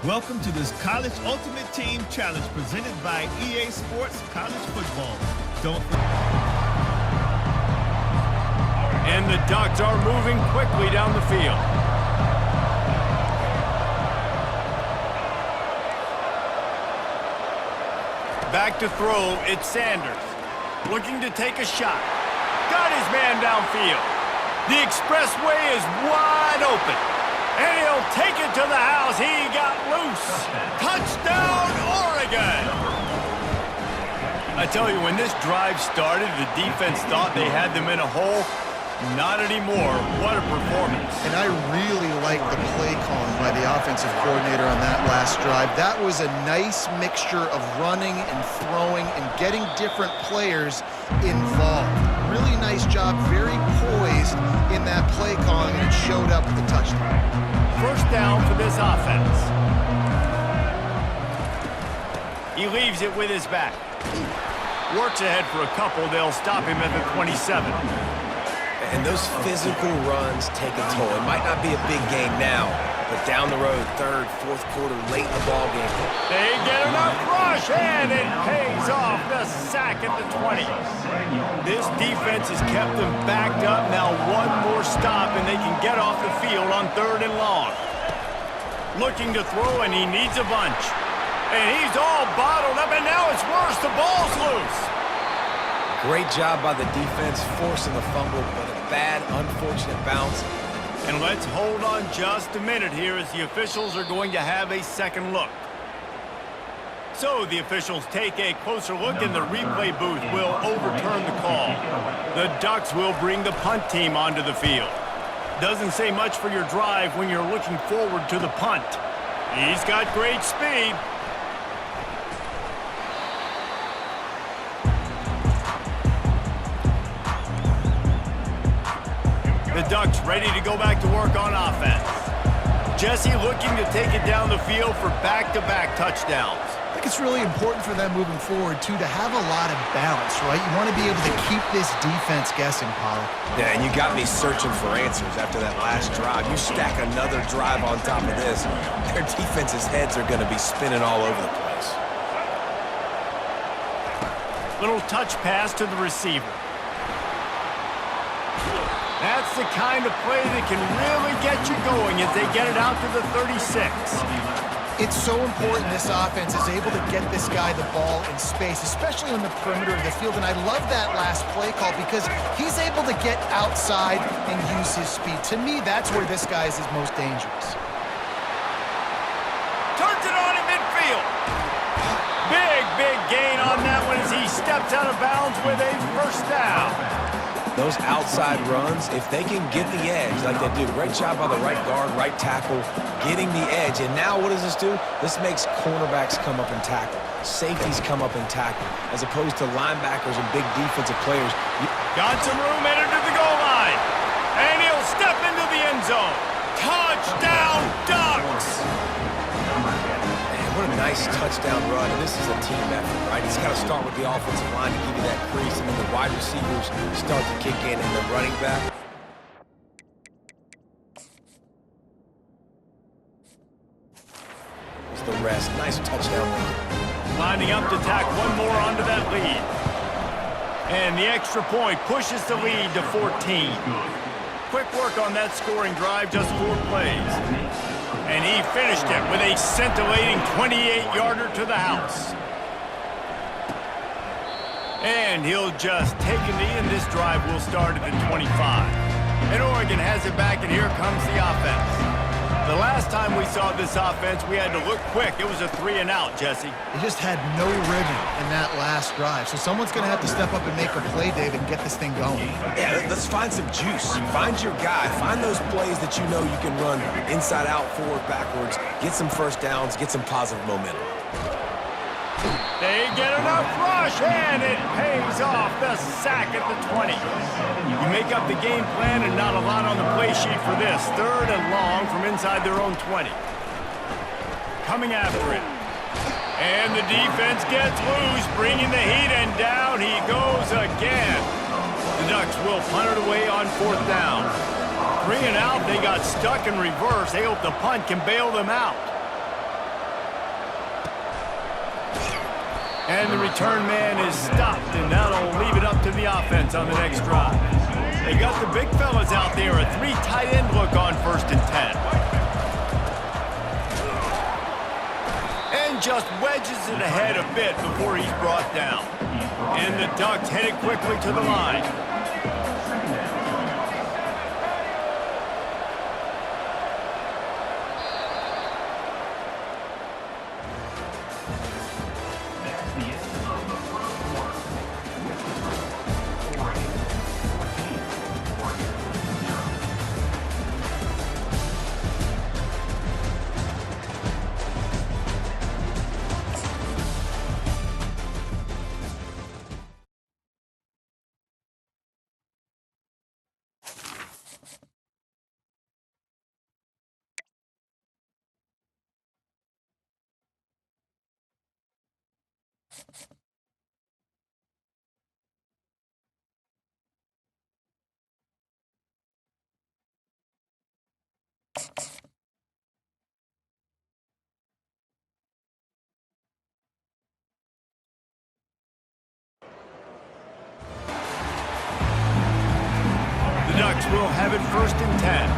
Welcome to this College Ultimate Team Challenge presented by EA Sports College Football. Don't forget. And the Ducks are moving quickly down the field. Back to throw, it's Sanders. Looking to take a shot. Got his man downfield. The expressway is wide open. And he'll take it to the house. He got loose. Touchdown, Oregon! I tell you, when this drive started, the defense thought they had them in a hole. Not anymore. What a performance. And I really like the play calling by the offensive coordinator on that last drive. That was a nice mixture of running and throwing and getting different players involved. Really nice job, very poised in that play calling, and it showed up with the touchdown. First down for this offense. He leaves it with his back. Works ahead for a couple. They'll stop him at the 27. And those physical runs take a toll. It might not be a big game now, but down the road, third, fourth quarter, late in the ball game. They get enough rush, and it pays off. The sack at the 20. This defense has kept them backed up. Now one more stop, and they can get off the field on 3rd and long. Looking to throw, and he needs a bunch. And he's all bottled up, and now it's worse. The ball's loose. Great job by the defense forcing the fumble, but a bad, unfortunate bounce. And let's hold on just a minute here as the officials are going to have a second look. So the officials take a closer look, and the replay booth will overturn the call. The Ducks will bring the punt team onto the field. Doesn't say much for your drive when you're looking forward to the punt. He's got great speed. The Ducks ready to go back to work on offense. Jesse looking to take it down the field for back-to-back touchdowns. I think it's really important for them moving forward, too, to have a lot of balance, right? You want to be able to keep this defense guessing, Pollock. Yeah, and you got me searching for answers after that last drive. You stack another drive on top of this, their defense's heads are going to be spinning all over the place. Little touch pass to the receiver. That's the kind of play that can really get you going as they get it out to the 36. It's so important this offense is able to get this guy the ball in space, especially on the perimeter of the field. And I love that last play call because he's able to get outside and use his speed. To me, that's where this guy is his most dangerous. Turns it on in midfield. Big gain on that one as he steps out of bounds with a first down. Those outside runs, if they can get the edge like they do, great job by the right guard, right tackle, getting the edge. And now what does this do? This makes cornerbacks come up and tackle. Safeties come up and tackle, as opposed to linebackers and big defensive players. Got some room headed to the goal line. And he'll step into the end zone. Touchdown, Ducks! What a nice touchdown run, and this is a team effort, right? It's got to start with the offensive line to give you that crease, and then the wide receivers start to kick in, and the running back. It's the rest. Nice touchdown run. Lining up to tack one more onto that lead. And the extra point pushes the lead to 14. Quick work on that scoring drive, just 4 plays. And he finished it with a scintillating 28-yarder to the house. And he'll just take a knee, and this drive will start at the 25. And Oregon has it back, and here comes the offense. The last time we saw this offense, we had to look quick. It was a 3-and-out, Jesse. They just had no rhythm in that last drive. So someone's going to have to step up and make a play, David, and get this thing going. Yeah, let's find some juice. Find your guy. Find those plays that you know you can run inside out, forward, backwards. Get some first downs. Get some positive momentum. They get enough rush, and it pays off. The sack at the 20. You make up the game plan, and not a lot on the play sheet for this. 3rd and long from inside their own 20. Coming after it. And the defense gets loose, bringing the heat, and down he goes again. The Ducks will punt it away on 4th down. 3-and-out, they got stuck in reverse. They hope the punt can bail them out. And the return man is stopped, and that'll leave it up to the offense on the next drive. They got the big fellas out there, a 3 tight end look on 1st and 10. And just wedges it ahead a bit before he's brought down. And the Ducks headed quickly to the line. The Ducks will have it 1st and 10.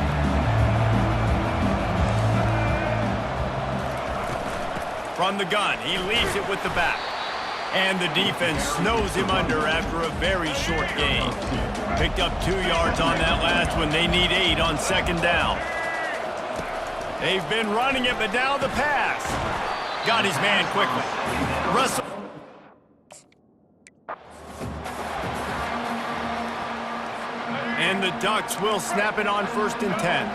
From the gun, he leaves it with the back. And the defense snows him under after a very short gain. Picked up 2 yards on that last one. They need 8 on 2nd down. They've been running it, but now the pass. Got his man quickly. Russell. And the Ducks will snap it on 1st and 10.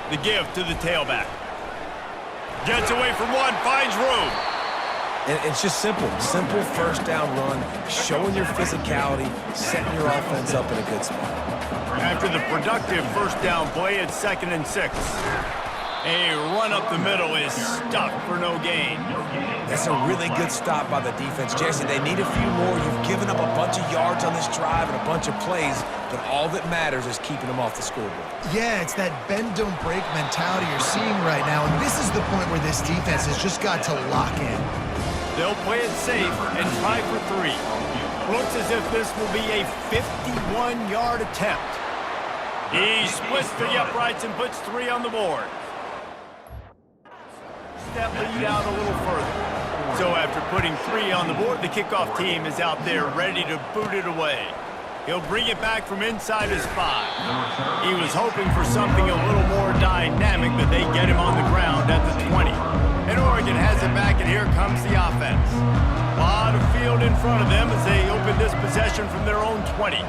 The give to the tailback. Gets away from one, finds room. And it's just simple 1st down run, showing your physicality, setting your offense up in a good spot. After the productive 1st down play, it's 2nd and 6. A run up the middle is stuck for no gain. That's a really good stop by the defense. Jason, they need a few more. You've given up a bunch of yards on this drive and a bunch of plays, but all that matters is keeping them off the scoreboard. Yeah, it's that bend, don't break mentality you're seeing right now, and this is the point where this defense has just got to lock in. They'll play it safe and try for 3. Looks as if this will be a 51-yard attempt. He splits the uprights and puts 3 on the board. That lead out a little further. So after putting 3 on the board, the kickoff team is out there ready to boot it away. He'll bring it back from inside his 5. He was hoping for something a little more dynamic, but they get him on the ground at the 20. And Oregon has it back, and here comes the offense. A lot of field in front of them as they open this possession from their own 20.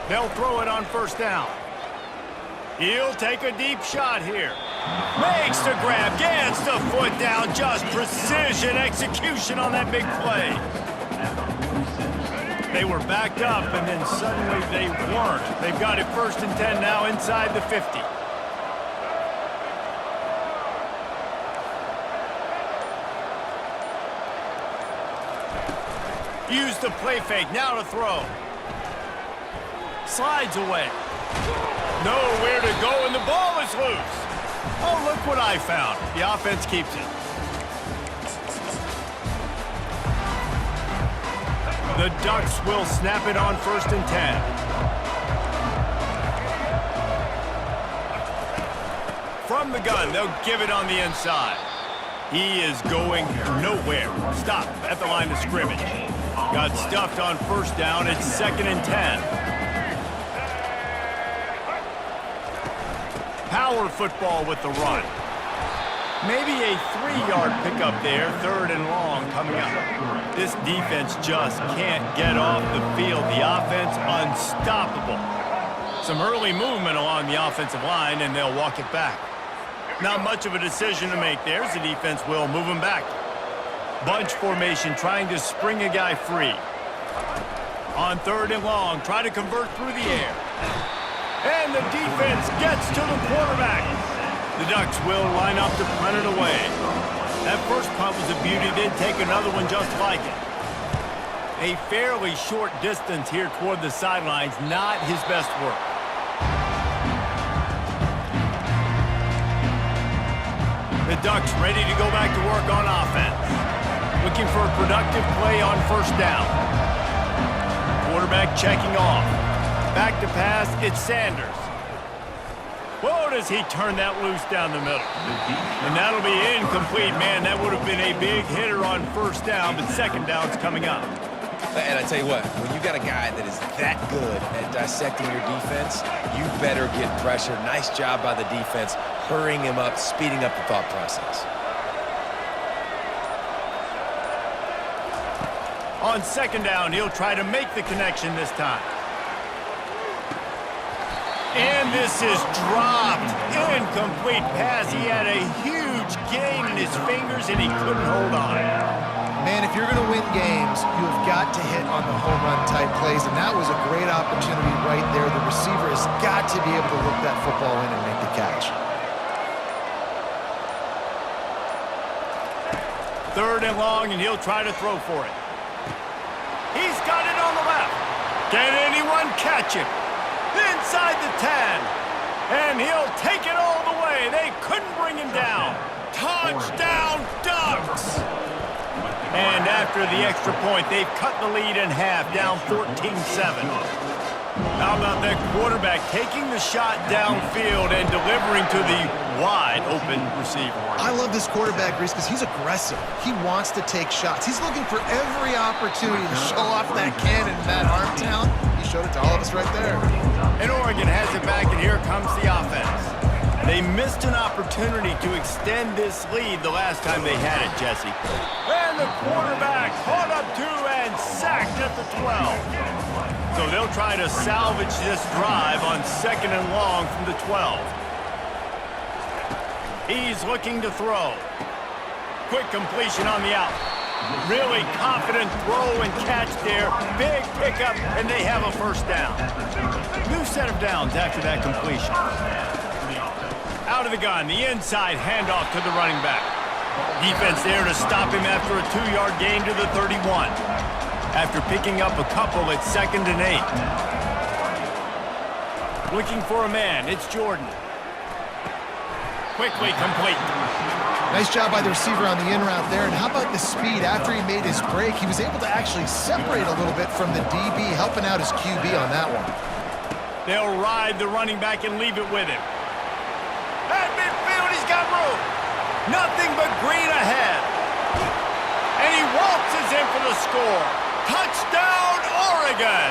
They'll throw it on 1st down. He'll take a deep shot here. Makes the grab, gets the foot down, just precision execution on that big play. They were backed up, and then suddenly they weren't. They've got it 1st and 10 now inside the 50. Use the play fake, now to throw. Slides away. Nowhere to go, and the ball is loose. Oh, look what I found. The offense keeps it. The Ducks will snap it on 1st and 10. From the gun, they'll give it on the inside. He is going nowhere. Stop at the line of scrimmage. Got stuffed on 1st down. It's 2nd and 10. Power football with the run. Maybe a 3-yard pickup there, 3rd and long coming up. This defense just can't get off the field. The offense unstoppable. Some early movement along the offensive line, and they'll walk it back. Not much of a decision to make there as the defense will move him back. Bunch formation trying to spring a guy free. On 3rd and long, try to convert through the air. And the defense gets to the quarterback. The Ducks will line up to punt it away. That first punt was a beauty. They'd take another one just like it. A fairly short distance here toward the sidelines. Not his best work. The Ducks ready to go back to work on offense. Looking for a productive play on first down. Quarterback checking off. Back to pass, it's Sanders. Whoa, does he turn that loose down the middle. And that'll be incomplete. Man, that would have been a big hitter on first down, but second down's coming up. And I tell you what, when you got a guy that is that good at dissecting your defense, you better get pressure. Nice job by the defense, hurrying him up, speeding up the thought process. On second down, he'll try to make the connection this time. And this is dropped. Incomplete pass. He had a huge gain in his fingers, and he couldn't hold on. Man, if you're going to win games, you have got to hit on the home run type plays, and that was a great opportunity right there. The receiver has got to be able to look that football in and make the catch. Third and long, and he'll try to throw for it. He's got it on the left. Can anyone catch him? Inside the 10. And he'll take it all the way. They couldn't bring him down. Touchdown, Ducks! And after the extra point, they've cut the lead in half, down 14-7. How about that quarterback taking the shot downfield and delivering to the wide-open receiver? I love this quarterback, Reese, because he's aggressive. He wants to take shots. He's looking for every opportunity to show off that cannon, that arm talent. He showed it to all of us right there. And Oregon has it back, and here comes the offense. They missed an opportunity to extend this lead the last time they had it, Jesse. And the quarterback caught up to and sacked at the 12. So they'll try to salvage this drive on second and long from the 12. He's looking to throw. Quick completion on the out. Really confident throw and catch there. Big pickup, and they have a first down. New set of downs after that completion. Out of the gun, the inside handoff to the running back. Defense there to stop him after a 2-yard gain to the 31. After picking up a couple, it's 2nd and 8. Looking for a man, it's Jordan. Quickly complete. Nice job by the receiver on the in route there. And how about the speed? After he made his break, he was able to actually separate a little bit from the DB, helping out his QB on that one. They'll ride the running back and leave it with him. At midfield, he's got room. Nothing but green ahead. And he waltzes in for the score. Touchdown, Oregon!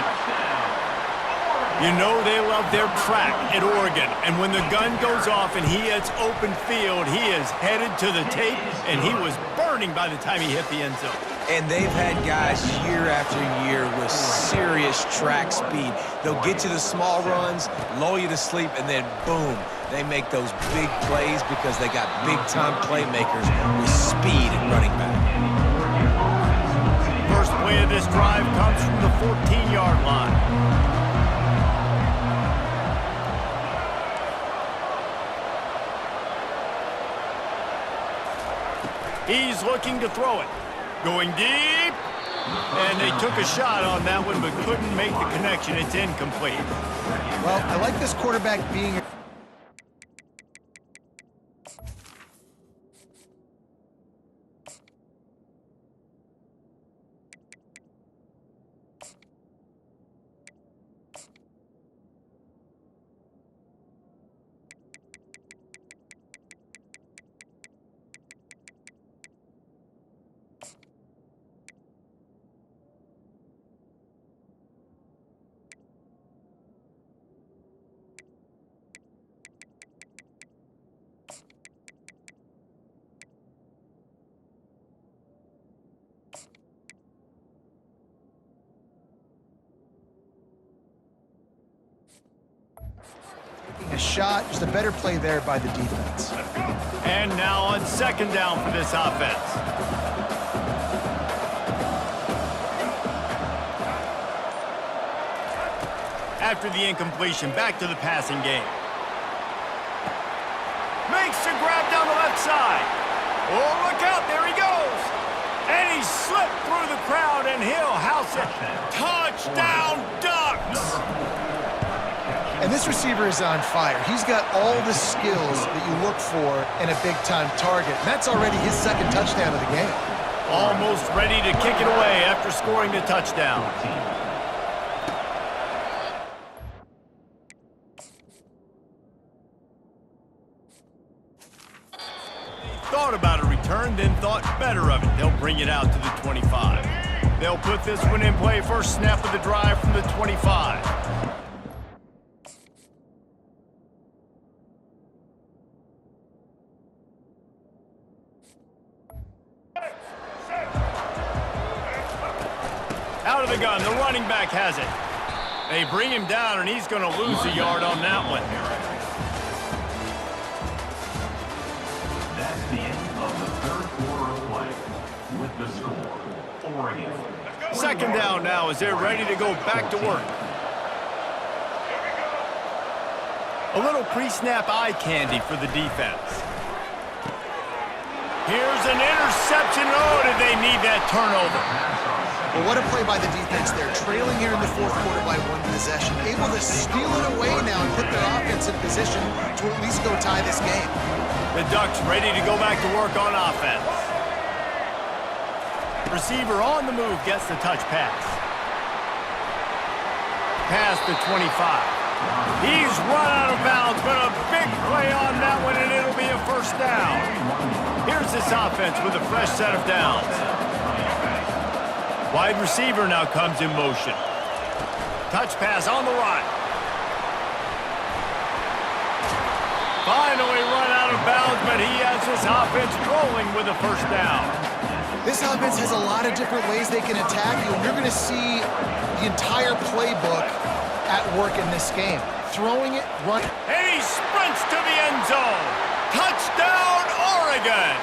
You know they love their track at Oregon. And when the gun goes off and he hits open field, he is headed to the tape, and he was burning by the time he hit the end zone. And they've had guys year after year with serious track speed. They'll get you the small runs, lull you to sleep, and then boom, they make those big plays because they got big-time playmakers with speed and running back. First play of this drive comes from the 14-yard line. He's looking to throw it. Going deep. And they took a shot on that one but couldn't make the connection. It's incomplete. Well, I like this quarterback being... A shot, just a better play there by the defense. And now on second down for this offense. After the incompletion, back to the passing game. Makes a grab down the left side. Oh, look out, there he goes. And he slipped through the crowd, and he'll house it. Touchdown, Ducks! And And this receiver is on fire. He's got all the skills that you look for in a big-time target. And that's already his second touchdown of the game. Almost ready to kick it away after scoring the touchdown. Thought about a return, then thought better of it. They'll bring it out to the 25. They'll put this one in play first snap of the drive from the 25. Out of the gun, the running back has it. They bring him down, and he's going to lose a yard on that one. That's the end of the third quarter of play. With the score, Oregon. Second down now as they're ready to go back to work. A little pre-snap eye candy for the defense. Here's an interception. Oh, did they need that turnover? Well, what a play by the defense there. Trailing here in the fourth quarter by one possession. Able to steal it away now and put their offense in position to at least go tie this game. The Ducks ready to go back to work on offense. Receiver on the move gets the touch pass. Past the 25. He's run out of bounds, but a big play on that one, and it'll be a first down. Here's this offense with a fresh set of downs. Wide receiver now comes in motion. Touch pass on the right. Finally run out of bounds, but he has his offense rolling with a first down. This offense has a lot of different ways they can attack you, and you're going to see the entire playbook at work in this game. Throwing it, running. And he sprints to the end zone. Touchdown, Oregon!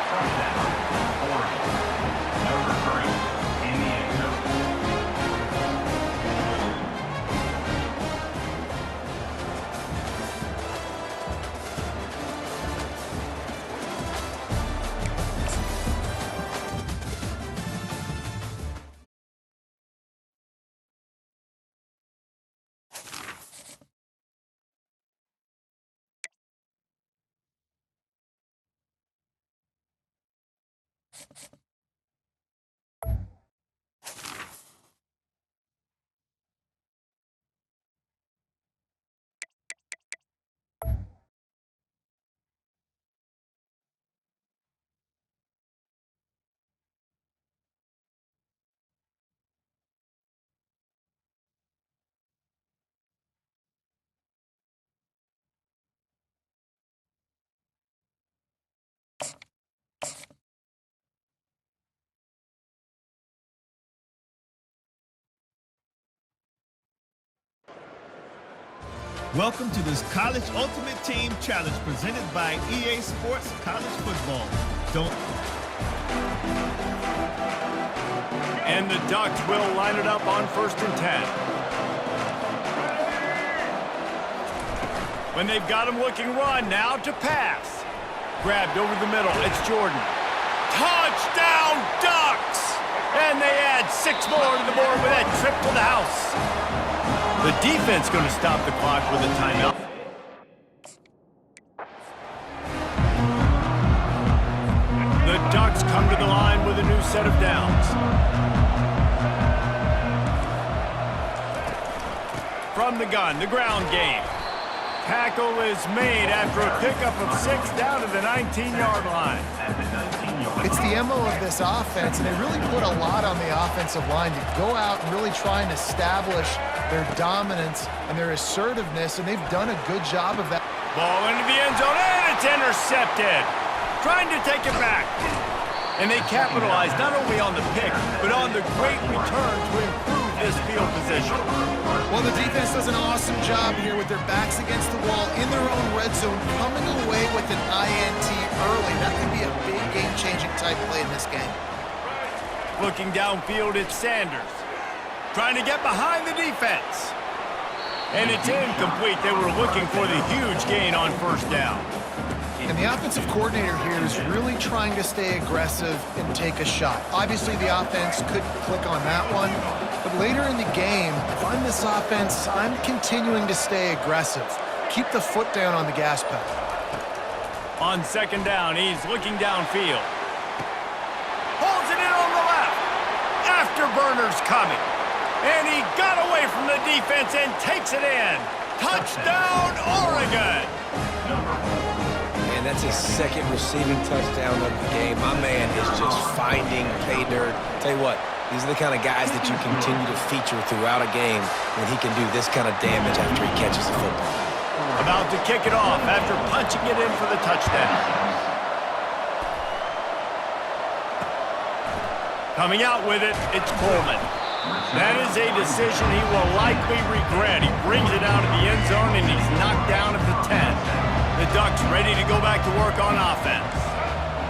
Welcome to this College Ultimate Team Challenge presented by EA Sports College Football. And the Ducks will line it up on 1st and 10. When they've got him looking run, now to pass. Grabbed over the middle, it's Jordan. Touchdown, Ducks! And they add 6 more to the board with that trip to the house. The defense going to stop the clock with a timeout. The Ducks come to the line with a new set of downs. From the gun, the ground game. Tackle is made after a pickup of 6 down to the 19-yard line. It's the MO of this offense, and they really put a lot on the offensive line to go out and really try and establish their dominance and their assertiveness, and they've done a good job of that. Ball into the end zone, and it's intercepted. Trying to take it back. And they capitalize not only on the pick, but on the great return to improve this field position. Well, the defense does an awesome job here with their backs against the wall in their own red zone, coming away with an INT early. That could be a big game-changing type play in this game. Looking downfield, it's Sanders. Trying to get behind the defense. And it's incomplete. They were looking for the huge gain on 1st down. And the offensive coordinator here is really trying to stay aggressive and take a shot. Obviously, the offense could click on that one. But later in the game, if I'm this offense, I'm continuing to stay aggressive. Keep the foot down on the gas pedal. On second down, he's looking downfield. Holds it in on the left. Afterburner's coming. And he got away from the defense and takes it in. Touchdown, Oregon! And that's his second receiving touchdown of the game. My man is just finding pay dirt. Tell you what, these are the kind of guys that you continue to feature throughout a game when he can do this kind of damage after he catches the football. About to kick it off after punching it in for the touchdown. Coming out with it, it's Coleman. That is a decision he will likely regret. He brings it out of the end zone, and he's knocked down at the 10. The Ducks ready to go back to work on offense.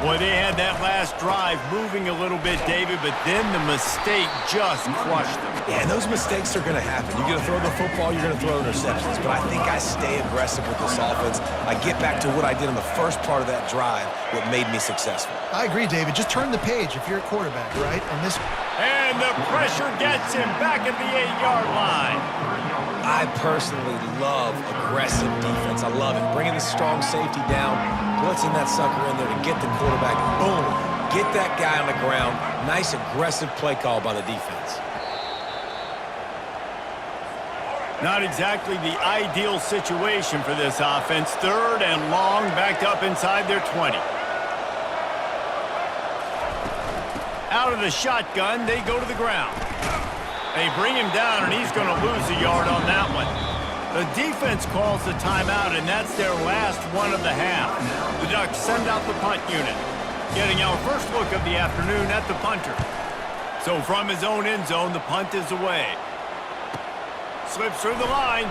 Boy, they had that last drive moving a little bit, David, but then the mistake just crushed them. Yeah, and those mistakes are going to happen. You're going to throw the football, you're going to throw interceptions. But I think I stay aggressive with this offense. I get back to what I did in the first part of that drive, what made me successful. I agree, David. Just turn the page if you're a quarterback, right? And the pressure gets him back at the 8-yard line. I personally love aggressive defense. I love it. Bringing the strong safety down, blitzing that sucker in there to get the quarterback. Boom. Get that guy on the ground. Nice aggressive play call by the defense. Not exactly the ideal situation for this offense. Third and long, backed up inside their 20. Out of the shotgun, they go to the ground. They bring him down, and he's going to lose a yard on that one. The defense calls the timeout, and that's their last one of the half. The Ducks send out the punt unit, getting our first look of the afternoon at the punter. So from his own end zone, the punt is away. Slips through the line.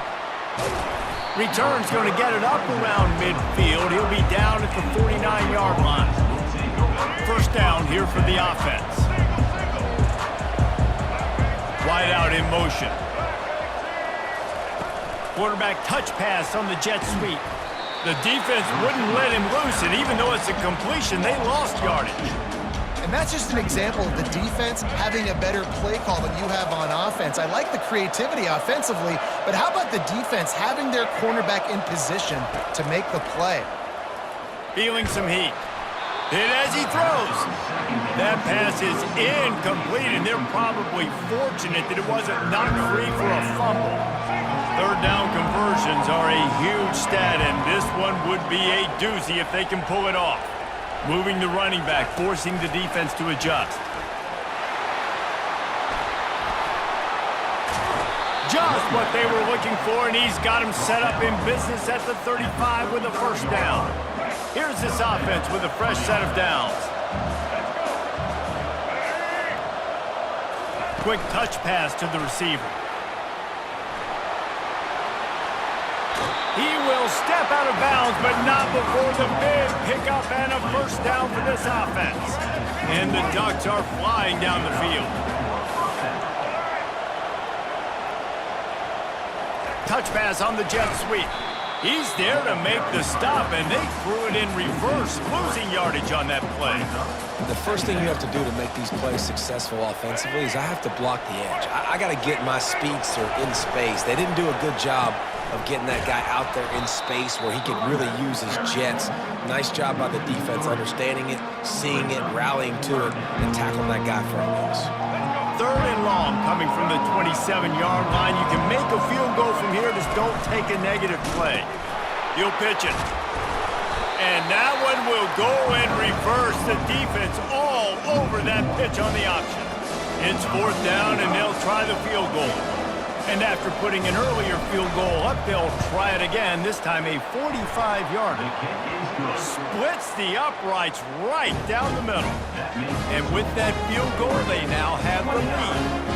Return's going to get it up around midfield. He'll be down at the 49-yard line. First down here for the offense. Wide out in motion. Quarterback touch pass on the jet sweep. The defense wouldn't let him loose, and even though it's a completion, they lost yardage. And that's just an example of the defense having a better play call than you have on offense. I like the creativity offensively, but how about the defense having their cornerback in position to make the play? Feeling some heat. Hit as he throws. That pass is incomplete, and they're probably fortunate that it wasn't knocked free for a fumble. Third down conversions are a huge stat, and this one would be a doozy if they can pull it off. Moving the running back, forcing the defense to adjust. Just what they were looking for, and he's got him set up in business at the 35 with a first down. Here's this offense with a fresh set of downs. Quick touch pass to the receiver. He will step out of bounds, but not before the big pickup and a first down for this offense. And the Ducks are flying down the field. Touch pass on the jet sweep. He's there to make the stop, and they threw it in reverse, losing yardage on that play. The first thing you have to do to make these plays successful offensively is I have to block the edge. I got to get my speedster in space. They didn't do a good job of getting that guy out there in space where he could really use his jets. Nice job by the defense understanding it, seeing it, rallying to it, and tackling that guy for a loss. Third and long coming from the 27-yard line. You can make a field goal from here, just don't take a negative play. He'll pitch it. And that one will go in reverse. The defense all over that pitch on the option. It's fourth down, and they'll try the field goal. And after putting an earlier field goal up, they'll try it again, this time a 45-yarder. Splits the uprights right down the middle. And with that field goal, they now have the lead.